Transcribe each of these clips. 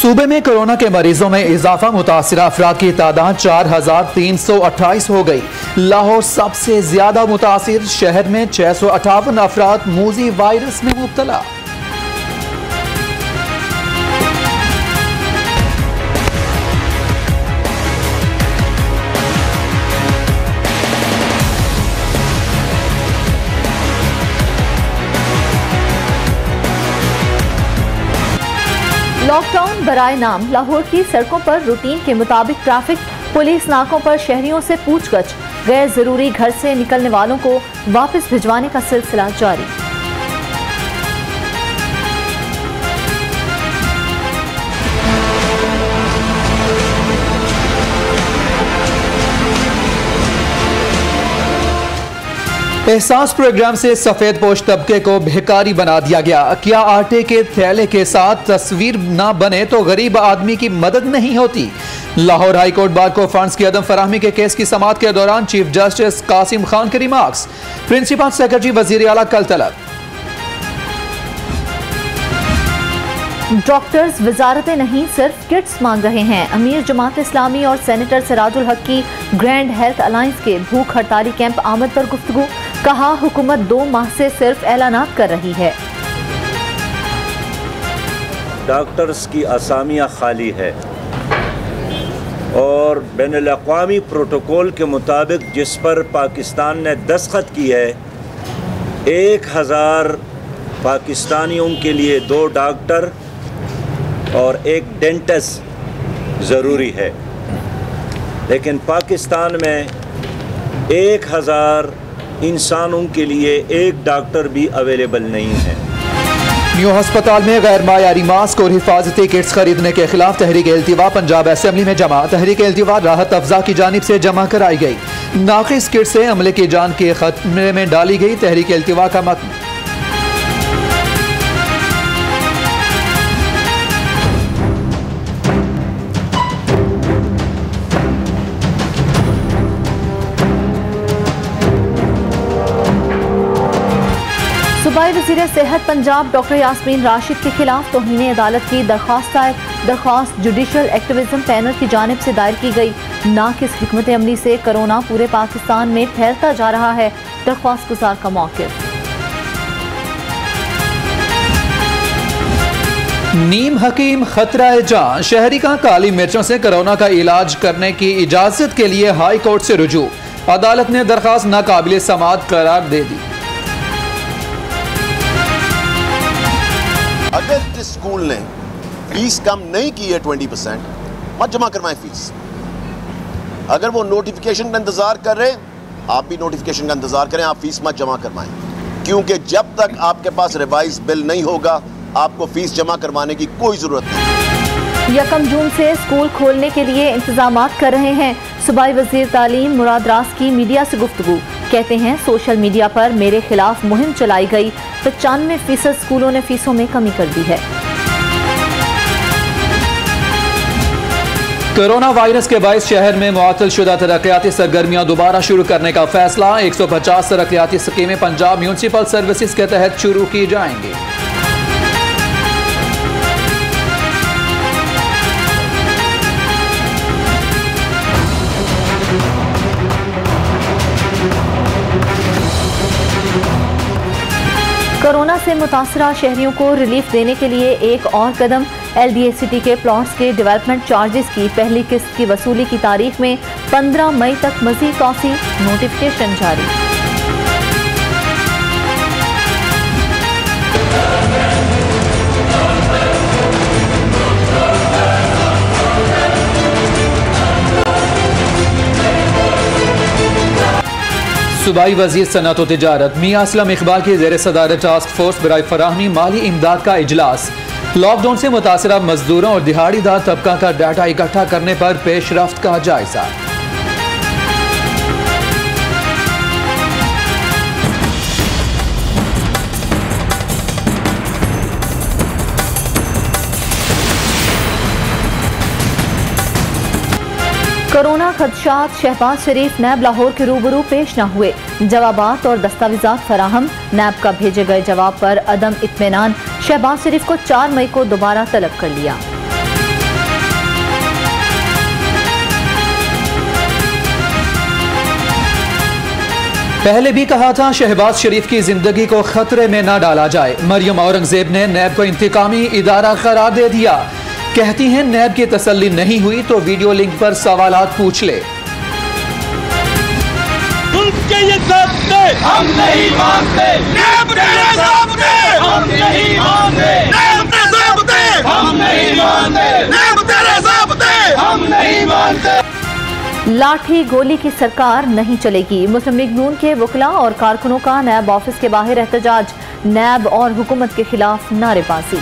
सूबे में कोरोना के मरीजों में इजाफा, मुतासिर अफराद की तादाद 4,328 हो गई। लाहौर सबसे ज्यादा मुतासिर, शहर में 658 अफराद मूजी वायरस में मुब्तला। लॉकडाउन बराए नाम, लाहौर की सड़कों पर रूटीन के मुताबिक ट्रैफिक, पुलिस नाकों पर शहरियों से पूछगछ, गैर जरूरी घर से निकलने वालों को वापस भिजवाने का सिलसिला जारी। एहसास प्रोग्राम से सफेद पोश तबके को भिखारी बना दिया गया। क्या आटे के थैले के साथ तस्वीर ना बने तो गरीब आदमी की मदद नहीं होती। लाहौर हाई कोर्ट बार को फंड्स की अदम फराहमी के केस की समाअत के दौरान चीफ जस्टिस कासिम खान के रिमार्क्स। प्रिंसिपल सेक्रेटरी वजीर आला कल तलब। डॉक्टर्स वजारतें नहीं सिर्फ किट्स मांग रहे हैं। अमीर जमात इस्लामी और सेनेटर सिराजुल हक की ग्रैंड हेल्थ अलायंस के भूख हड़ताली कैंप आमद पर गुफ्तगू। कहा, हुकूमत 2 माह से सिर्फ ऐलानात कर रही है। डॉक्टर्स की असामियाँ खाली है और बैनुल अक़वामी प्रोटोकॉल के मुताबिक जिस पर पाकिस्तान ने दस्तखत की है, 1000 पाकिस्तानियों के लिए 2 डॉक्टर और 1 डेंटिस्ट ज़रूरी है, लेकिन पाकिस्तान में 1000 इंसानों के लिए 1 डॉक्टर भी अवेलेबल नहीं है। न्यू अस्पताल में गैर मायारी मास्क और हिफाजती किट्स खरीदने के खिलाफ तहरीक इल्तिवा पंजाब असेंबली में जमा। तहरीक इल्तिवा राहत अफजा की जानिब से जमा कराई गई। नाकिस किट से अमले की जान के खतरे में डाली गई। तहरीक इल्तिवा का मत सूबाई वज़ीर सेहत पंजाब डॉक्टर यास्मीन राशिद के खिलाफ तौहीन अदालत की दरख्वास्त जुडिशल एक्टिविज्म पैनल की जानिब से दायर की गई। नाकिस हिकमत अमली से कोरोना पूरे पाकिस्तान में फैलता जा रहा है, दरख्वास्त गुजार का मौक़िफ़। नीम हकीम खतरा जान, शहरी का काली मिर्चों से कोरोना का इलाज करने की इजाजत के लिए हाई कोर्ट से रुजू। अदालत ने दरख्वास्त नाकाबिल समाअत करार दे दी। अगर जिस स्कूल ने फीस कम नहीं की है 20%, मत जमा करवाएं फीस। अगर वो नोटिफिकेशन का इंतजार कर रहे, आप भी नोटिफिकेशन का इंतजार करें, आप फीस मत जमा करवाएं, क्योंकि जब तक आपके पास रिवाइज बिल नहीं होगा आपको फीस जमा करवाने की कोई जरूरत नहीं। 1 जून से स्कूल खोलने के लिए इंतजाम कर रहे हैं। सूबाई वजीर तालीम मुराद रास की मीडिया से गुफ्तगू। कहते हैं, सोशल मीडिया पर मेरे खिलाफ मुहिम चलाई गई, 95% स्कूलों ने फीसों में कमी कर दी है। कोरोना वायरस के बायस शहर में मुअत्तल शुदा तरक्याती सरगर्मियां दोबारा शुरू करने का फैसला। 150 तरक्याती स्कीमें पंजाब म्यूनसिपल सर्विसेज के तहत शुरू की जाएंगी। कोरोना से मुतासरा शहरियों को रिलीफ देने के लिए एक और कदम। LDA-सिटी के प्लॉट्स के डेवलपमेंट चार्जेस की पहली किस्त की वसूली की तारीख में 15 मई तक मजीद तौसी। नोटिफिकेशन जारी। सूबाई वजीर सनअत और तिजारत मियां असलम इकबाल की ज़ेर सदारत टास्क फोर्स बराए फराहमी माली इमदाद का इजलास। लॉकडाउन से मुतासरा मजदूरों और दिहाड़ीदार तबका का डाटा इकट्ठा करने पर पेशरफ्त का जायजा। कोरोना खदशात, शहबाज शरीफ नैब लाहौर के रूबरू पेश न हुए। जवाबात और दस्तावेजात फराहम, नैब का भेजे गए जवाब पर अदम इत्मीनान। शहबाज शरीफ को 4 मई को दोबारा तलब कर लिया। पहले भी कहा था शहबाज शरीफ की जिंदगी को खतरे में न डाला जाए। मरियम औरंगजेब ने नैब को इंतकामी इदारा करार दे दिया। कहती हैं नैब की तसल्ली नहीं हुई तो वीडियो लिंक पर सवालात पूछ ले। ये ज़ब्ते हम नहीं मानते, नैब के ज़ब्ते हम नहीं मानते, नैब के ज़ब्ते हम नहीं मानते, नैब के ज़ब्ते हम नहीं मानते। लाठी गोली की सरकार नहीं चलेगी। मुस्लिम लीग नून के वकला और कारकुनों का नैब ऑफिस के बाहर एहतजाज। नैब और हुकूमत के खिलाफ नारेबाजी।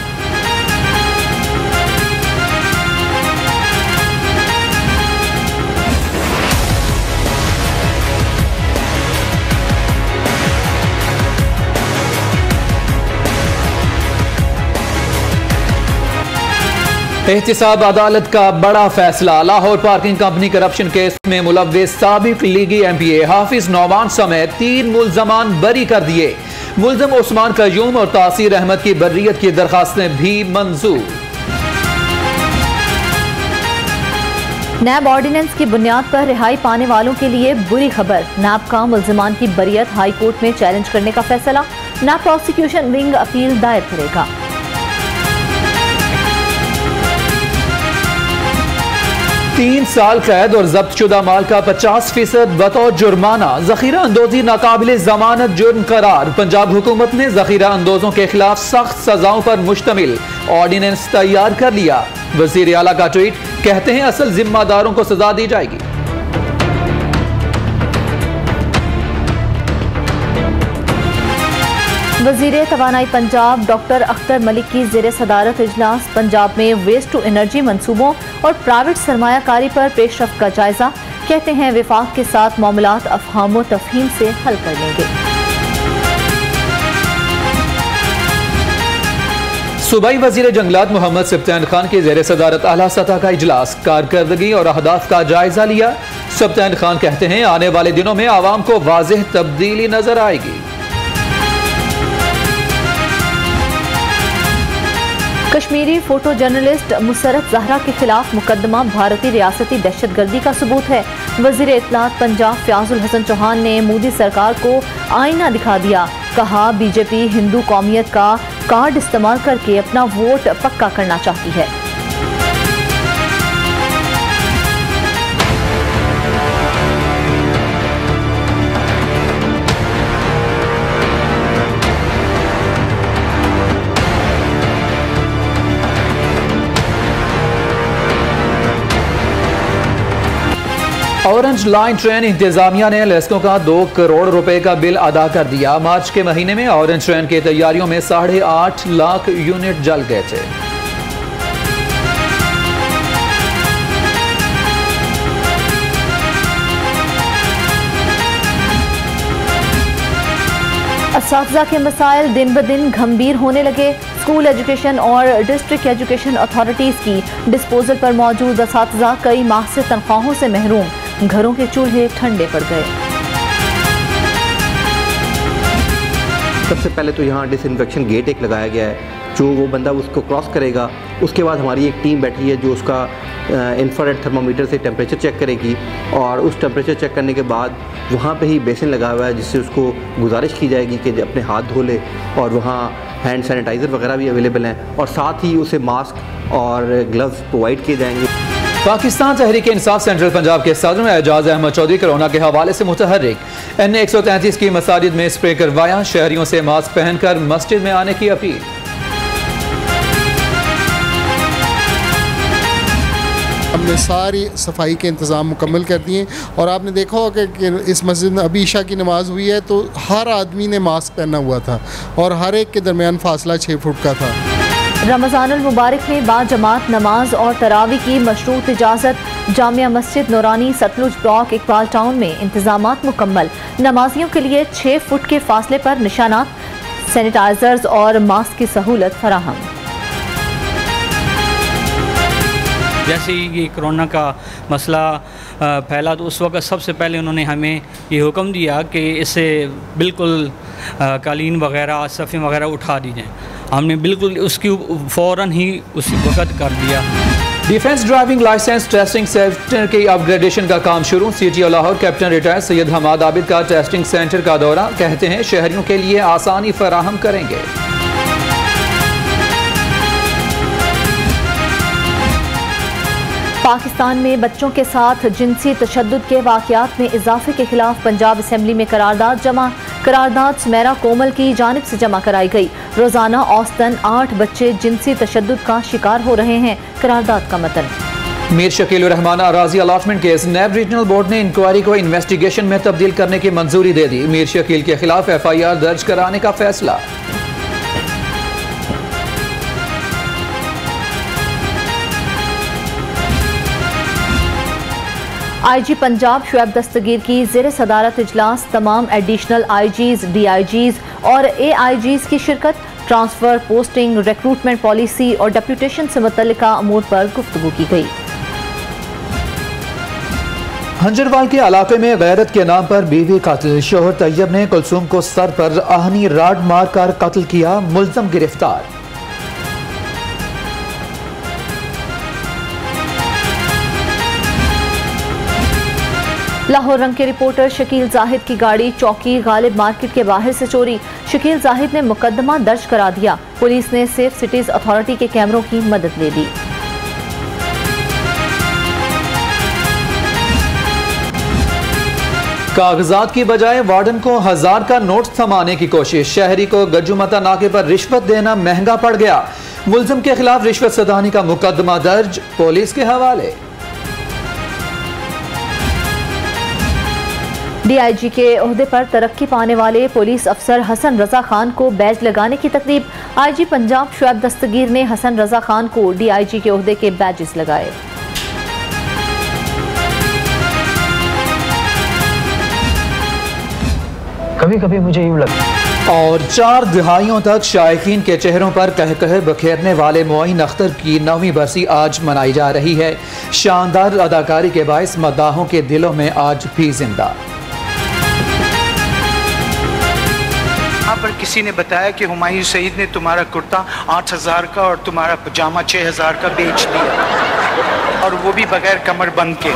एहतिसाब अदालत का बड़ा फैसला। Lahore parking company corruption case में मुलव्विस साबिक लीगी MPA हाफिज नौमान समेत 3 मुल्जमान बरी कर दिए। मुल्जम उस्मान कयूम और तासीर अहमद की बर्रियत की दरखास्तें भी मंजूर। नैब ऑर्डिनेंस की बुनियाद पर रिहाई पाने वालों के लिए बुरी खबर। नैब का मुल्जमान की बरियत हाई कोर्ट में चैलेंज करने का फैसला। नैब प्रोसिक्यूशन विंग अपील दायर करेगा। 3 साल कैद और जब्त शुदा माल का 50% बतौर जुर्माना। जखीरा अंदोजी नाकाबिले जमानत जुर्म करार। पंजाब हुकूमत ने जखीरा अंदोजों के खिलाफ सख्त सजाओं पर मुश्तमिल ऑर्डिनेंस तैयार कर लिया। वजीर आला का ट्वीट, कहते हैं असल जिम्मेदारों को सजा दी जाएगी। वजीर तवानाई पंजाब डॉक्टर अख्तर मलिक की ज़ेर सदारत इजलास। पंजाब में वेस्ट टू एनर्जी मंसूबों और प्राइवेट सरमायाकारी पर पेशरफ्त का जायजा। कहते हैं विफाक के साथ मामलात अफहाम व तफहीम से हल कर लेंगे। सूबाई वजीर जंगलात मोहम्मद सब्तैन खान की ज़ेर सदारत आला सतह का इजलास। कारकर्दगी और अहदाफ का जायजा लिया। सब्तैन खान कहते हैं आने वाले दिनों में आवाम को वाज़ेह तब्दीली नजर आएगी। कश्मीरी फोटो जर्नलिस्ट मुसरत जहरा के खिलाफ मुकदमा भारतीय रियासती दहशतगर्दी का सबूत है। वजीर इत्तलात पंजाब फयाजुल हसन चौहान ने मोदी सरकार को आईना दिखा दिया। कहा बीजेपी हिंदू कौमियत का कार्ड इस्तेमाल करके अपना वोट पक्का करना चाहती है। ऑरेंज लाइन ट्रेन इंतजामिया ने लेस्कों का 2 करोड़ रुपए का बिल अदा कर दिया। मार्च के महीने में ऑरेंज ट्रेन की तैयारियों में 8.5 लाख यूनिट जल गए थे। असातिज़ा के मसाइल दिन ब दिन गंभीर होने लगे। स्कूल एजुकेशन और डिस्ट्रिक्ट एजुकेशन अथॉरिटीज़ की डिस्पोजल पर मौजूद असातिज़ा कई माह से तनख्वाहों से महरूम। घरों के चूल्हे ठंडे पड़ गए। सबसे पहले तो यहाँ डिसइंफेक्शन गेट एक लगाया गया है, जो वो बंदा उसको क्रॉस करेगा। उसके बाद हमारी एक टीम बैठी है जो उसका इंफ्रारेड थर्मामीटर से टेम्परेचर चेक करेगी, और उस टेम्परेचर चेक करने के बाद वहाँ पे ही बेसिन लगा हुआ है जिससे उसको गुजारिश की जाएगी कि अपने हाथ धो ले, और वहाँ हैंड सैनिटाइज़र वगैरह भी अवेलेबल हैं, और साथ ही उसे मास्क और ग्लव्स प्रोवाइड किए जाएंगे। पाकिस्तान तहरीक इंसाफ सेंट्रल पंजाब के सदर एजाज अहमद चौधरी कोरोना के हवाले से मुतहर्रिक। NA 133 की मसाजिद में स्प्रे करवाया। शहरियों से मास्क पहनकर मस्जिद में आने की अपील। हमने सारी सफाई के इंतज़ाम मुकम्मल कर दिए, और आपने देखा होगा कि इस मस्जिद में अभी ईशा की नमाज़ हुई है तो हर आदमी ने मास्क पहना हुआ था, और हर एक के दरमियान फासला 6 फुट का था। रमज़ानुल मुबारक में बाजमात नमाज और तरावी की मशरूत इजाज़त। जामिया मस्जिद नूरानी सतलुज ब्लॉक इकबाल टाउन में इंतजामात मुकम्मल। नमाजियों के लिए 6 फुट के फासले पर निशानात, सैनिटाइजर्स और मास्क की सहूलत फराहम। जैसे ये कोरोना का मसला फैला तो उस वक्त सबसे पहले उन्होंने हमें ये हुक्म दिया कि इससे बिल्कुल कालीन वगैरह सफ़े वगैरह उठा दी जाएँ। हमने बिल्कुल उसकी फ़ौरन ही उसी वक्त कर दिया। Defence driving licence testing centre की अपग्रेडेशन का काम शुरू। CTO Lahore captain retired Syed Hamad Abid का टेस्टिंग सेंटर का दौरा, कहते हैं शहरियों के लिए आसानी फराहम करेंगे। पाकिस्तान में बच्चों के साथ जिनसी तशद्दुद के वाक़यात में इजाफे के खिलाफ पंजाब असम्बली में करारदाद जमा। करारदाद सुमेरा कोमल की जानिब से जमा कराई गई। रोजाना औसतन 8 बच्चे जिनसी तशद्दुद का शिकार हो रहे हैं। करारदाद का मतन। मीर शकील रहमान अराजी अलाटमेंट केस, नैब रीजनल बोर्ड ने इंक्वायरी को इन्वेस्टिगेशन में तब्दील करने की मंजूरी दे दी। मीर शकील के खिलाफ FIR दर्ज कराने का फैसला। IG पंजाब शुएब दस्तगीर की ज़ेर सदारत इजलास, तमाम एडिशनल IGs, DIGs और AIGs की शिरकत। ट्रांसफर, पोस्टिंग, रिक्रूटमेंट पॉलिसी और डेप्यूटेशन से मुतल्लिका अमूर पर गुफ्तगू की गई। हंजरवाल के इलाके में गैरत के नाम पर बीवी कत्ल। शोहर तैयब ने कुलसूम को सर पर आहनी राड मारकर कत्ल किया, मुल्ज़म गिरफ्तार। लाहौर रंग के रिपोर्टर शकील जाहिद की गाड़ी चौकी गालिब मार्केट के बाहर से चोरी। शकील जाहिद ने मुकदमा दर्ज करा दिया। पुलिस ने सेफ सिटीज अथॉरिटी के कैमरों की मदद ले ली। कागजात की बजाय वार्डन को 1000 का नोट थमाने की कोशिश। शहरी को गज्जुमता नाके पर रिश्वत देना महंगा पड़ गया। मुल्जिम के खिलाफ रिश्वत सदानी का मुकदमा दर्ज, पुलिस के हवाले। DIG के ओहदे पर तरक्की पाने वाले पुलिस अफसर हसन रजा खान को बैज लगाने की तकरीब। IG पंजाब शुएब दस्तगीर ने हसन रजा खान को DIG के ओहदे के बैजेस लगाए। कभी कभी मुझे यूं लगता। और 4 दिहाइयों तक शायकीन के चेहरों पर कह बखेरने वाले मोइन अख्तर की 9वीं बरसी आज मनाई जा रही है। शानदार अदाकारी के बायस मद्दाहों के दिलों में आज भी जिंदा। यहाँ पर किसी ने बताया कि हुमायूं सईद ने तुम्हारा कुर्ता 8000 का और तुम्हारा पजामा 6000 का बेच दिया, और वो भी बगैर कमर बंद के।